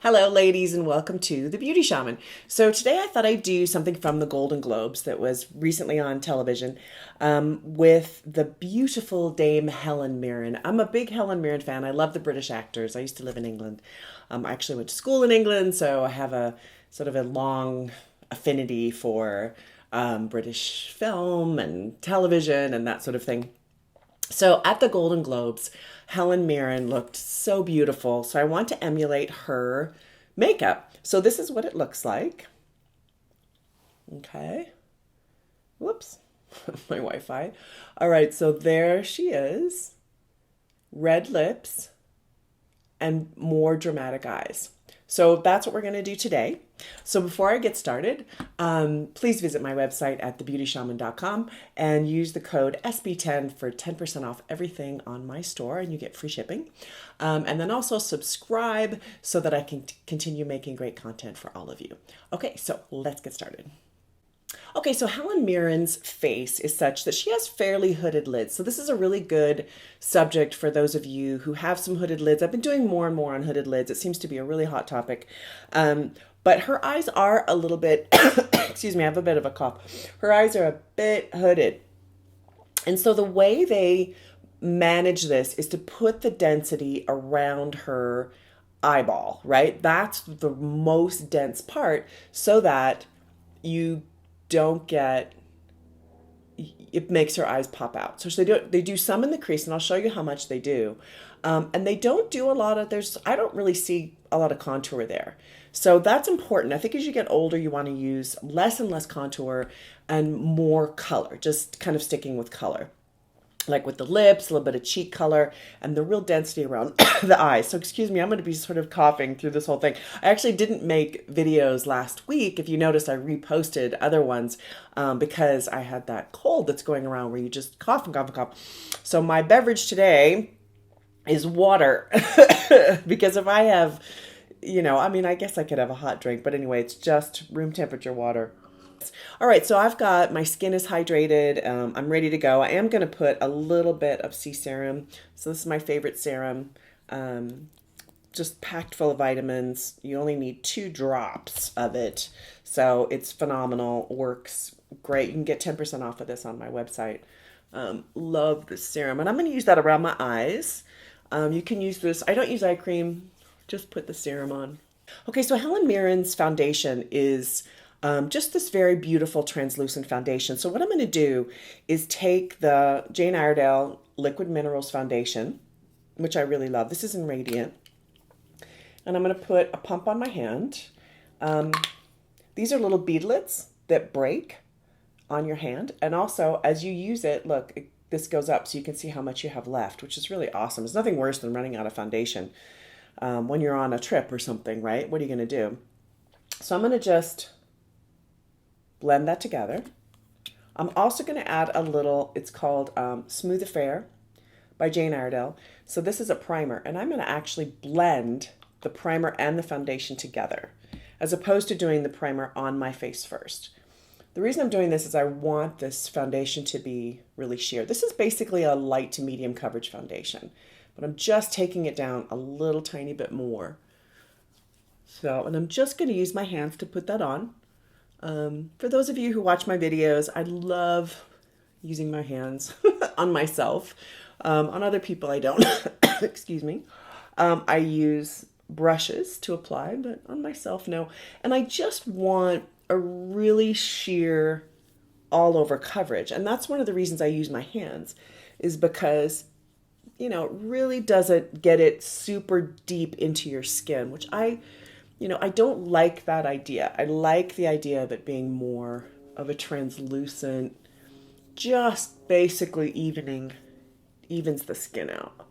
Hello, ladies, and welcome to The Beauty Shaman. So, today I thought I'd do something from the Golden Globes that was recently on television with the beautiful Dame Helen Mirren. I'm a big Helen Mirren fan. I love the British actors. I used to live in England. I actually went to school in England, so I have a sort of a long affinity for British film and television and that sort of thing. So at the Golden Globes, Helen Mirren looked so beautiful. So I want to emulate her makeup. So this is what it looks like. Okay. Whoops. My Wi-Fi. All right, so there she is. Red lips and more dramatic eyes. So that's what we're going to do today. So before I get started, please visit my website at thebeautyshaman.com and use the code SB10 for 10% off everything on my store, and you get free shipping. And then also subscribe so that I can continue making great content for all of you. Okay, so let's get started. Okay, so Helen Mirren's face is such that she has fairly hooded lids. So this is a really good subject for those of you who have some hooded lids. I've been doing more and more on hooded lids. It seems to be a really hot topic. But her eyes are a little bit, excuse me, I have a bit of a cough. Her eyes are a bit hooded. And so the way they manage this is to put the density around her eyeball, right? That's the most dense part so that you don't get, it makes her eyes pop out. So they do some in the crease, and I'll show you how much they do. And they don't do a lot of, I don't really see a lot of contour there. So that's important. I think as you get older, you want to use less and less contour and more color, just kind of sticking with color. Like with the lips, a little bit of cheek color, and the real density around the eyes. So excuse me, I'm going to be sort of coughing through this whole thing. I actually didn't make videos last week. If you notice, I reposted other ones because I had that cold that's going around where you just cough and cough and cough. So my beverage today is water because if I have, I guess I could have a hot drink, but anyway, it's just room temperature water. All right, so I've got, my skin is hydrated. I'm ready to go. I am going to put a little bit of sea serum. So this is my favorite serum, just packed full of vitamins. You only need 2 drops of it. So it's phenomenal, works great. You can get 10% off of this on my website. Love the serum. And I'm going to use that around my eyes. You can use this. I don't use eye cream. Just put the serum on. Okay, so Helen Mirren's foundation is just this very beautiful translucent foundation. So what I'm going to do is take the Jane Iredale Liquid Minerals Foundation, which I really love. This is in Radiant. And I'm going to put a pump on my hand. These are little beadlets that break on your hand. And also, as you use it, look, this goes up so you can see how much you have left, which is really awesome. There's nothing worse than running out of foundation when you're on a trip or something, right? What are you going to do? So I'm going to just blend that together. I'm also going to add a little, it's called Smooth Affair by Jane Iredale. So this is a primer, and I'm going to actually blend the primer and the foundation together, as opposed to doing the primer on my face first. The reason I'm doing this is I want this foundation to be really sheer. This is basically a light to medium coverage foundation, but I'm just taking it down a little tiny bit more. So, and I'm just going to use my hands to put that on. For those of you who watch my videos, I love using my hands on myself. On other people, I don't. Excuse me. I use brushes to apply, but on myself, no. And I just want a really sheer all over coverage. And that's one of the reasons I use my hands, is because, it really doesn't get it super deep into your skin, which I don't like that idea. I like the idea of it being more of a translucent, just basically evens the skin out.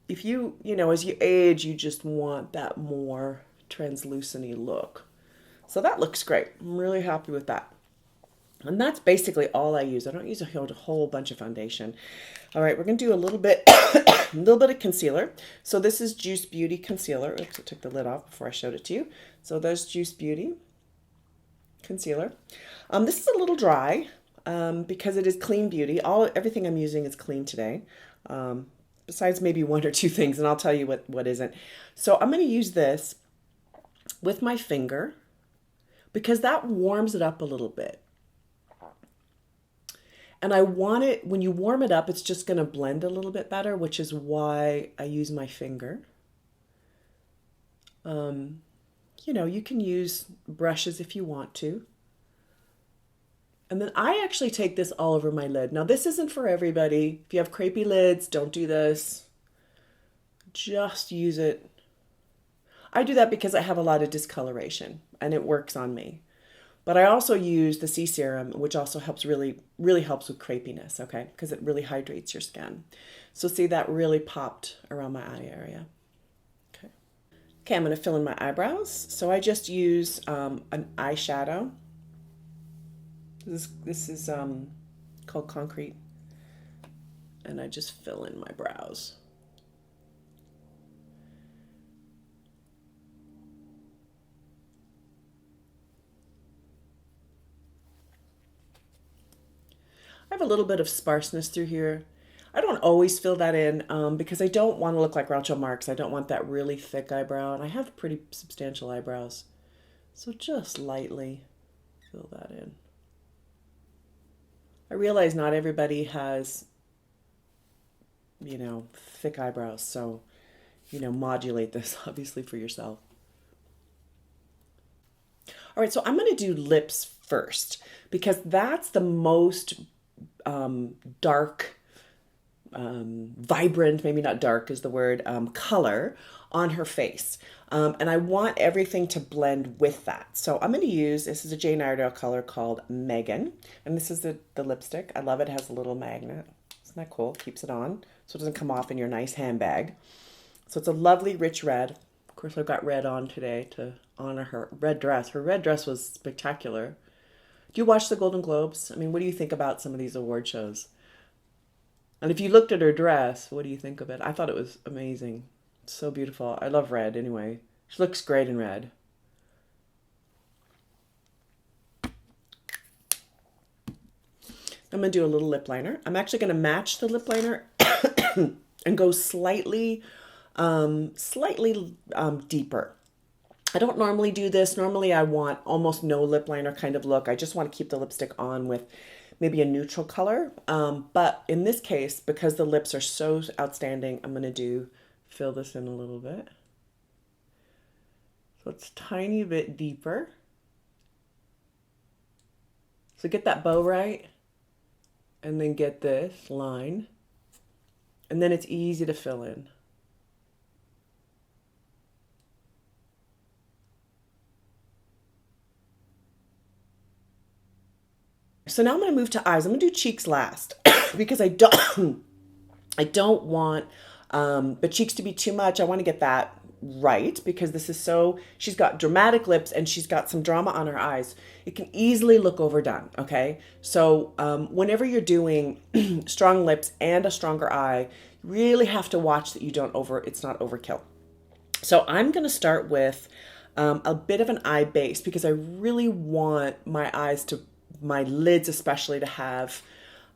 If you, as you age, you just want that more translucent-y look. So that looks great. I'm really happy with that. And that's basically all I use. I don't use a whole bunch of foundation. All right, we're going to do a little bit of concealer. So this is Juice Beauty Concealer. Oops, I took the lid off before I showed it to you. So there's Juice Beauty Concealer. This is a little dry because it is Clean Beauty. Everything I'm using is clean today. besides maybe one or two things, and I'll tell you what isn't. So I'm going to use this with my finger because that warms it up a little bit. And I want it, when you warm it up, it's just going to blend a little bit better, which is why I use my finger. You know, you can use brushes if you want to. And then I actually take this all over my lid. Now, this isn't for everybody. If you have crepey lids, don't do this. Just use it. I do that because I have a lot of discoloration and it works on me. But I also use the C serum, which also helps really helps with crepiness, okay? Because it really hydrates your skin. So see, that really popped around my eye area. Okay. Okay, I'm going to fill in my eyebrows. So I just use an eyeshadow. This is called Concrete. And I just fill in my brows. I have a little bit of sparseness through here. I don't always fill that in because I don't want to look like Groucho Marx. I don't want that really thick eyebrow, and I have pretty substantial eyebrows. So just lightly fill that in. I realize not everybody has, you know, thick eyebrows, so, you know, modulate this obviously for yourself. All right, so I'm going to do lips first because that's the most dark, vibrant, maybe not dark is the word, color on her face. And I want everything to blend with that. So I'm going to use, this is a Jane Iredale color called Megan. And this is the lipstick. I love it. It has a little magnet. Isn't that cool? Keeps it on so it doesn't come off in your nice handbag. So it's a lovely rich red. Of course, I've got red on today to honor her red dress. Her red dress was spectacular. Do you watch the Golden Globes? I mean, what do you think about some of these award shows? And if you looked at her dress, what do you think of it? I thought it was amazing. It's so beautiful. I love red anyway. She looks great in red. I'm going to do a little lip liner. I'm actually going to match the lip liner and go slightly deeper. I don't normally do this. Normally I want almost no lip liner kind of look. I just want to keep the lipstick on with maybe a neutral color. But in this case, because the lips are so outstanding, I'm going to fill this in a little bit. So it's a tiny bit deeper. So get that bow right. And then get this line. And then it's easy to fill in. So now I'm going to move to eyes. I'm going to do cheeks last because I don't want the cheeks to be too much. I want to get that right because this is she's got dramatic lips and she's got some drama on her eyes. It can easily look overdone, okay? So whenever you're doing strong lips and a stronger eye, you really have to watch that it's not overkill. So I'm going to start with a bit of an eye base because I really want my lids especially to have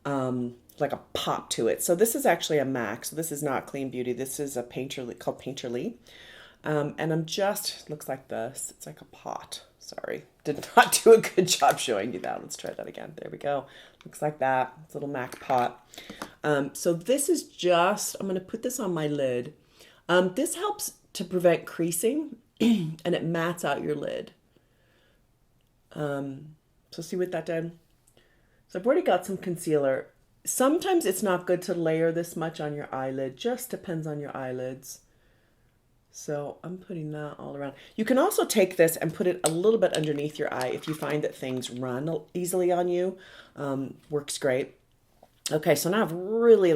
like a pop to it. So this is actually a MAC. So this is not Clean Beauty. This is a called Painterly. And I'm looks like this. It's like a pot. Sorry, did not do a good job showing you that. Let's try that again. There we go. Looks like that. It's a little MAC pot. So this is I'm going to put this on my lid. This helps to prevent creasing and it mats out your lid. So see what that did? So I've already got some concealer. Sometimes it's not good to layer this much on your eyelid. Just depends on your eyelids. So I'm putting that all around. You can also take this and put it a little bit underneath your eye if you find that things run easily on you. Works great. Okay, so now I've really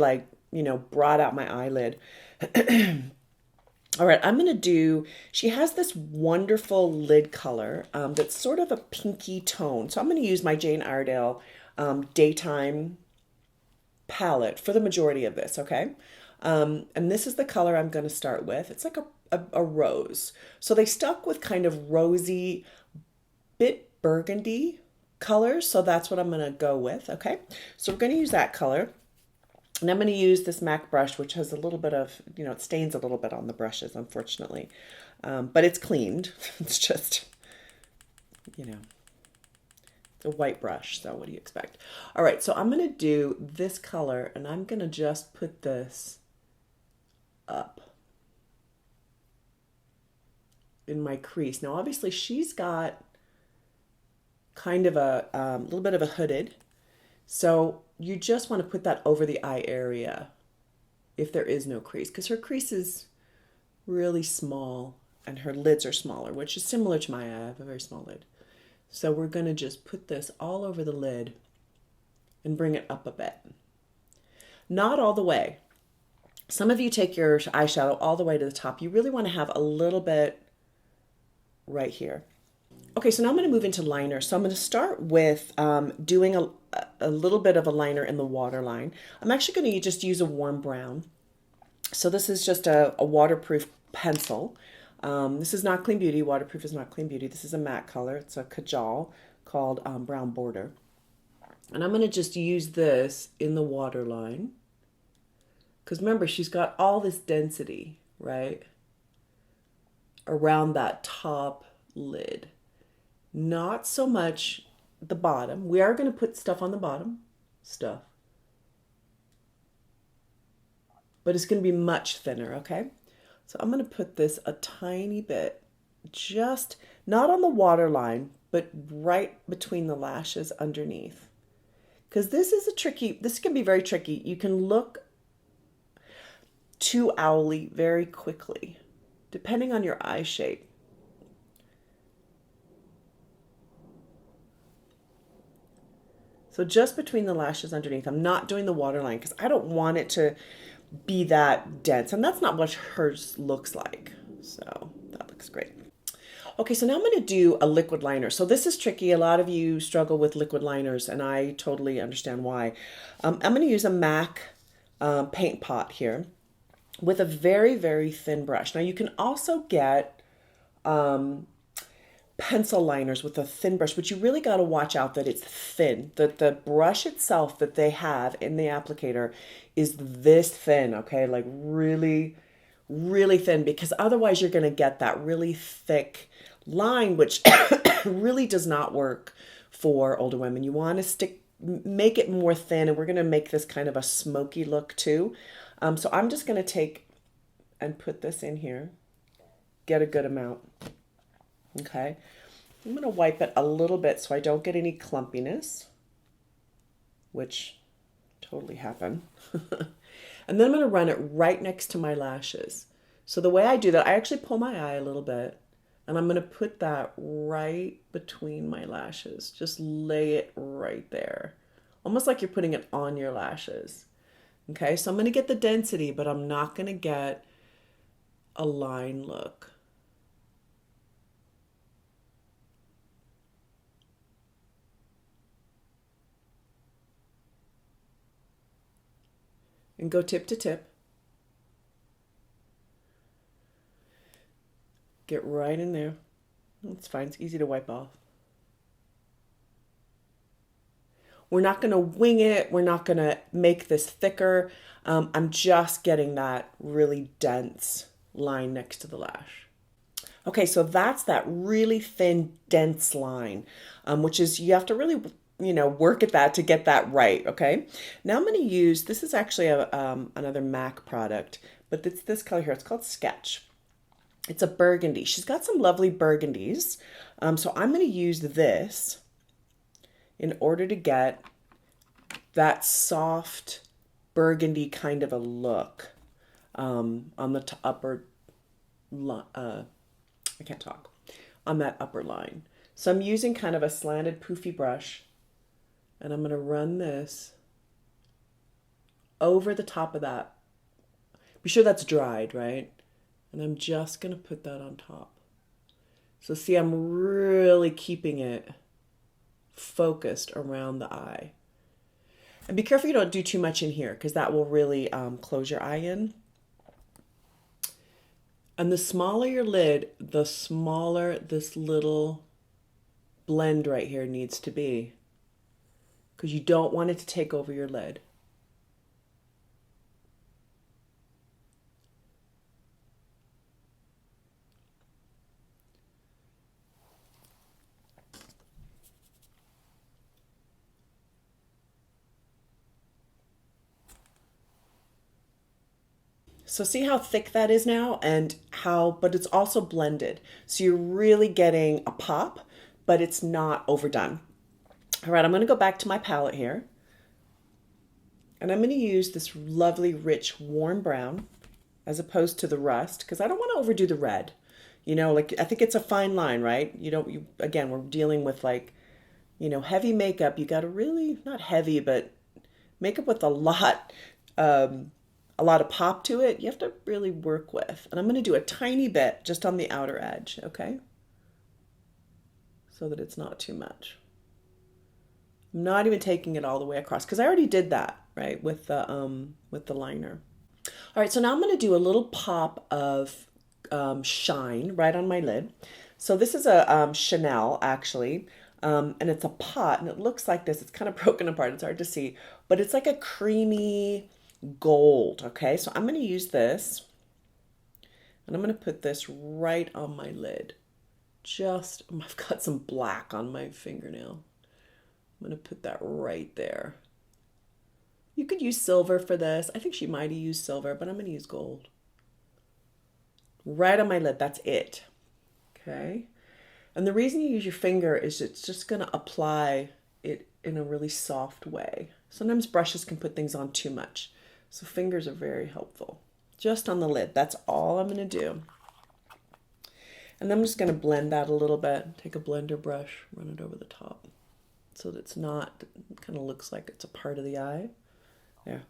brought out my eyelid. All right, I'm going to she has this wonderful lid color that's sort of a pinky tone. So I'm going to use my Jane Iredale Daytime palette for the majority of this, okay? And this is the color I'm going to start with. It's like a rose. So they stuck with kind of rosy, bit burgundy colors. So that's what I'm going to go with, okay? So we're going to use that color. And I'm going to use this MAC brush, which has a little bit of, it stains a little bit on the brushes, unfortunately. But it's cleaned. It's just, it's a white brush. So what do you expect? All right, so I'm going to do this color, and I'm going to just put this up in my crease. Now, obviously, she's got kind of a little bit of a hooded. So you just want to put that over the eye area if there is no crease, because her crease is really small and her lids are smaller, which is similar to my eye. I have a very small lid. So we're going to just put this all over the lid and bring it up a bit. Not all the way. Some of you take your eyeshadow all the way to the top. You really want to have a little bit right here. Okay, so now I'm going to move into liner. So I'm going to start with doing a little bit of a liner in the waterline. I'm actually going to just use a warm brown. So this is just a waterproof pencil. This is not Clean Beauty. Waterproof is not Clean Beauty. This is a matte color. It's a Kajal called Brown Border. And I'm going to just use this in the waterline. Because remember, she's got all this density, right, around that top lid. Not so much the bottom. We are going to put stuff on the bottom, but it's going to be much thinner, okay? So I'm going to put this a tiny bit, just not on the waterline, but right between the lashes underneath. Because this can be very tricky. You can look too owly very quickly, depending on your eye shape. So just between the lashes underneath. I'm not doing the waterline because I don't want it to be that dense. And that's not what hers looks like. So that looks great. Okay, so now I'm going to do a liquid liner. So this is tricky. A lot of you struggle with liquid liners, and I totally understand why. I'm going to use a MAC paint pot here with a very, very thin brush. Now you can also get pencil liners with a thin brush, but you really got to watch out that it's thin. That the brush itself that they have in the applicator is this thin, okay? Like really, really thin, because otherwise you're going to get that really thick line, which really does not work for older women. You want to make it more thin, and we're going to make this kind of a smoky look too. So I'm just going to take and put this in here, get a good amount. Okay, I'm going to wipe it a little bit so I don't get any clumpiness, which totally happened. And then I'm going to run it right next to my lashes. So the way I do that, I actually pull my eye a little bit, and I'm going to put that right between my lashes. Just lay it right there, almost like you're putting it on your lashes. Okay, so I'm going to get the density, but I'm not going to get a line look. And go tip to tip. Get right in there. It's fine. It's easy to wipe off. We're not going to wing it. We're not going to make this thicker. I'm just getting that really dense line next to the lash. Okay, so that's that really thin, dense line, which is, you have to really work at that to get that right, okay? Now I'm going to use, this is actually another MAC product, but it's this color here. It's called Sketch. It's a burgundy. She's got some lovely burgundies. So I'm going to use this in order to get that soft burgundy kind of a look on the upper, I can't talk, on that upper line. So I'm using kind of a slanted poofy brush, and I'm going to run this over the top of that. Be sure that's dried, right? And I'm just going to put that on top. So see, I'm really keeping it focused around the eye. And be careful you don't do too much in here, because that will really close your eye in. And the smaller your lid, the smaller this little blend right here needs to be, because you don't want it to take over your lid. So see how thick that is now and how, but it's also blended. So you're really getting a pop, but it's not overdone. All right, I'm going to go back to my palette here. And I'm going to use this lovely, rich, warm brown as opposed to the rust because I don't want to overdo the red. You know, like I think it's a fine line, right? Again, we're dealing with like, heavy makeup. You got to really, not heavy, but makeup with a lot of pop to it. You have to really work with. And I'm going to do a tiny bit just on the outer edge, okay? So that it's not too much. I'm not even taking it all the way across because I already did that, right, with the liner. All right, so now I'm going to do a little pop of shine right on my lid. So this is a Chanel, actually, and it's a pot, and it looks like this. It's kind of broken apart. It's hard to see, but it's like a creamy gold, okay? So I'm going to use this, and I'm going to put this right on my lid. I've got some black on my fingernail. I'm going to put that right there. You could use silver for this. I think she might have used silver, but I'm going to use gold. Right on my lid, that's it. Okay? And the reason you use your finger is it's just going to apply it in a really soft way. Sometimes brushes can put things on too much. So fingers are very helpful. Just on the lid, that's all I'm going to do. And then I'm just going to blend that a little bit. Take a blender brush, run it over the top. So that it kind of looks like it's a part of the eye. There.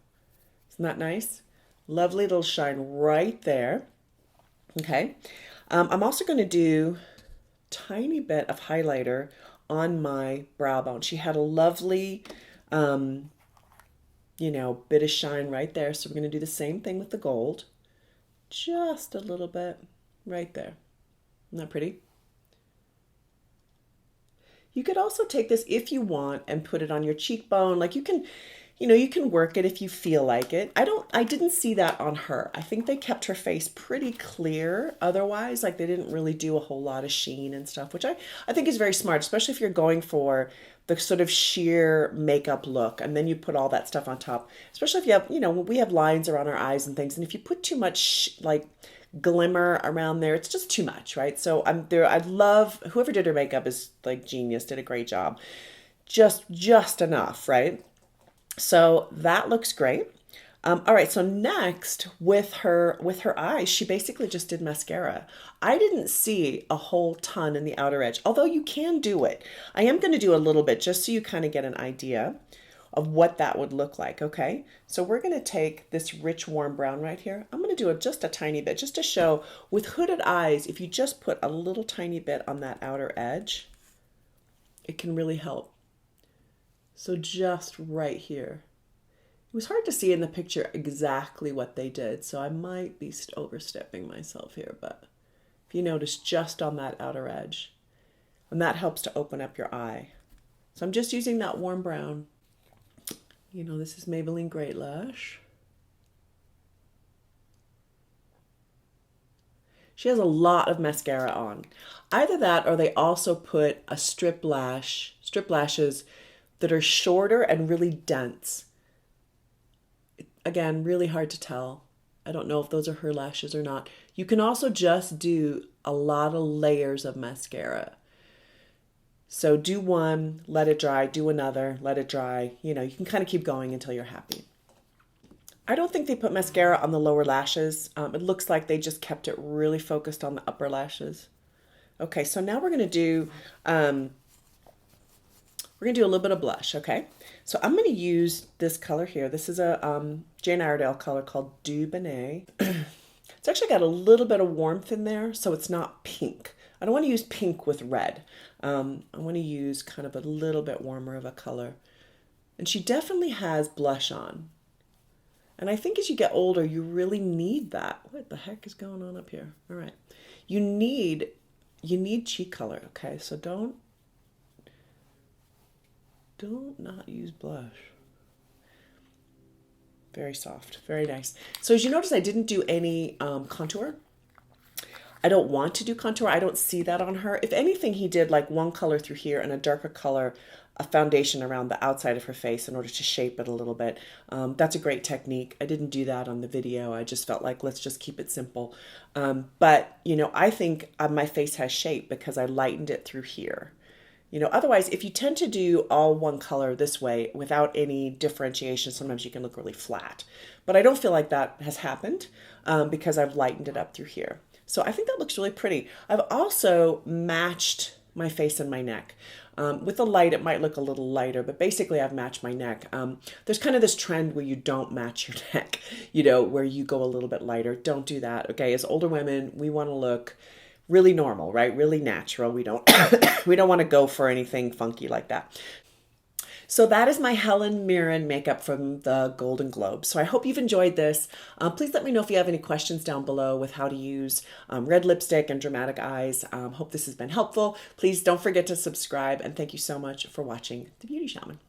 Isn't that nice? Lovely little shine right there. Okay. I'm also going to do a tiny bit of highlighter on my brow bone. She had a lovely, bit of shine right there. So we're going to do the same thing with the gold. Just a little bit right there. Isn't that pretty? You could also take this if you want and put it on your cheekbone. Like you can work it if you feel like it. I didn't see that on her. I think they kept her face pretty clear otherwise. Like they didn't really do a whole lot of sheen and stuff, which I think is very smart, especially if you're going for the sort of sheer makeup look and then you put all that stuff on top. Especially if you have, we have lines around our eyes and things. And if you put too much glimmer around there, it's just too much, right? So I love whoever did her makeup is like genius, did a great job. Just enough, right? So that looks great. All right, so next with her eyes, she basically just did mascara. I didn't see a whole ton in the outer edge, although you can do it. I am going to do a little bit just so you kind of get an idea of what that would look like, okay? So we're going to take this rich warm brown right here. I'm going to do just a tiny bit just to show with hooded eyes, if you just put a little tiny bit on that outer edge, it can really help. So just right here. It was hard to see in the picture exactly what they did, so I might be overstepping myself here, but if you notice just on that outer edge, and that helps to open up your eye. So I'm just using that warm brown. This is Maybelline Great Lash. She has a lot of mascara on. Either that or they also put a strip lashes that are shorter and really dense. Again, really hard to tell. I don't know if those are her lashes or not. You can also just do a lot of layers of mascara. So do one, let it dry, do another, let it dry. You can kind of keep going until you're happy. I don't think they put mascara on the lower lashes. It looks like they just kept it really focused on the upper lashes. Okay, so now we're going to do a little bit of blush, okay? So I'm going to use this color here. This is a Jane Iredale color called Du Bonnet. It's actually got a little bit of warmth in there, so it's not pink. I don't want to use pink with red. I want to use kind of a little bit warmer of a color. And she definitely has blush on. And I think as you get older, you really need that. What the heck is going on up here? All right. You need cheek color, okay? So don't not use blush. Very soft, very nice. So as you notice, I didn't do any contour. I don't want to do contour. I don't see that on her. If anything, he did like one color through here and a darker color, a foundation around the outside of her face in order to shape it a little bit. That's a great technique. I didn't do that on the video. I just felt like, let's just keep it simple. But, you know, I think my face has shape because I lightened it through here. You know, otherwise, if you tend to do all one color this way without any differentiation, sometimes you can look really flat. But I don't feel like that has happened because I've lightened it up through here. So I think that looks really pretty. I've also matched my face and my neck. With the light, it might look a little lighter, but basically I've matched my neck. There's kind of this trend where you don't match your neck, you know, where you go a little bit lighter. Don't do that, okay? As older women, we want to look really normal, right? Really natural. We don't we don't want to go for anything funky like that. So that is my Helen Mirren makeup from the Golden Globes. So I hope you've enjoyed this. Please let me know if you have any questions down below with how to use red lipstick and dramatic eyes. Hope this has been helpful. Please don't forget to subscribe, and thank you so much for watching The Beauty Shaman.